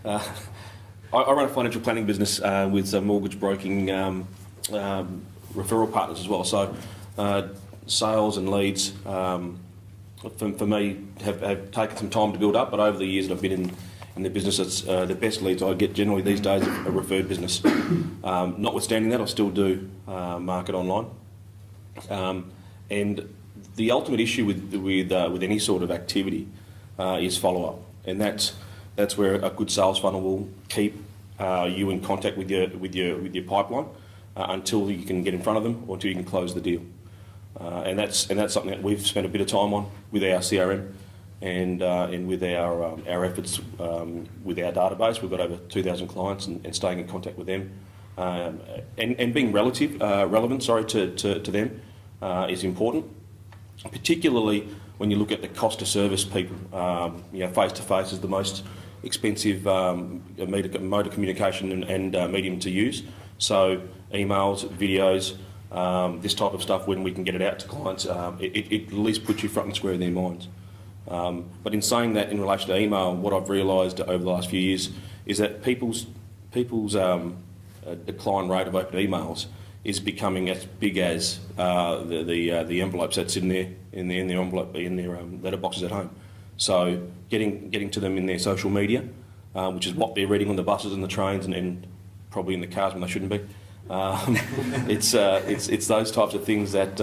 I run a financial planning business with some mortgage broking referral partners as well. So sales and leads for me have taken some time to build up, but over the years that I've been in the business, it's the best leads I get generally these days are a referred business. Notwithstanding that, I still do market online. And the ultimate issue with any sort of activity is follow-up, and that's where a good sales funnel will keep you in contact with your pipeline until you can get in front of them or until you can close the deal. And that's something that we've spent a bit of time on with our CRM and with our efforts with our database. We've got over 2,000 clients and staying in contact with them and being relevant to them is important, particularly when you look at the cost to service people. Face to face is the most expensive mode of communication and medium to use. So emails, videos, this type of stuff, when we can get it out to clients, it at least puts you front and square in their minds. But in saying that, in relation to email, what I've realised over the last few years is that people's decline rate of open emails is becoming as big as the envelopes that's in their envelope in their letterboxes at home. So getting to them in their social media, which is what they're reading on the buses and the trains and probably in the cars when they shouldn't be. It's those types of things that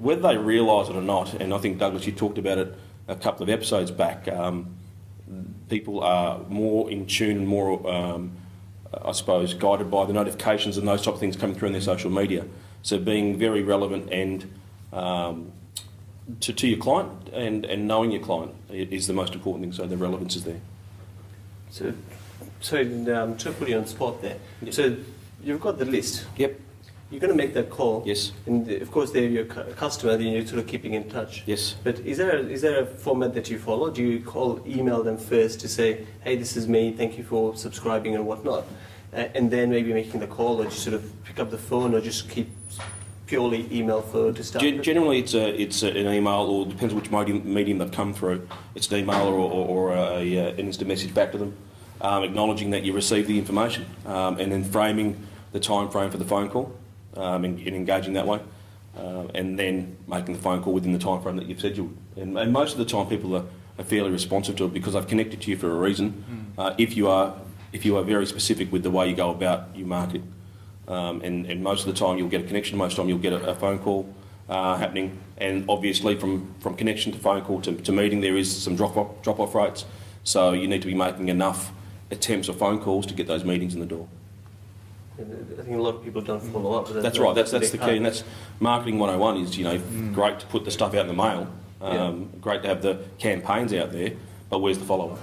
whether they realise it or not, and I think Douglas, you talked about it a couple of episodes back. People are more in tune and more, I suppose, guided by the notifications and those type of things coming through in their social media. So being very relevant and to your client and knowing your client is the most important thing. So the relevance is there. So to put you on the spot there. Yep. So you've got the list. Yep. You're going to make that call. Yes. And of course they're your customer, then you're sort of keeping in touch. Yes. But is there a format that you follow? Do you email them first to say, hey, this is me, thank you for subscribing and whatnot, and then maybe making the call, or just sort of pick up the phone, or just keep purely email for to start? Generally, it's an email, or depends which medium they've come through. It's an email or an instant message back to them, acknowledging that you received the information, and then framing the time frame for the phone call, and engaging that way, and then making the phone call within the time frame that you've said you would. And most of the time, people are fairly responsive to it because I've connected to you for a reason. If you are very specific with the way you go about your marketing. And most of the time you'll get a connection, most of the time you'll get a phone call happening, and obviously from connection to phone call to meeting there is some drop-off rates, so you need to be making enough attempts or phone calls to get those meetings in the door. I think a lot of people don't follow up. That's right, that's the key, and that's marketing 101 is, great to put the stuff out in the mail, great to have the campaigns out there, but where's the follow-up?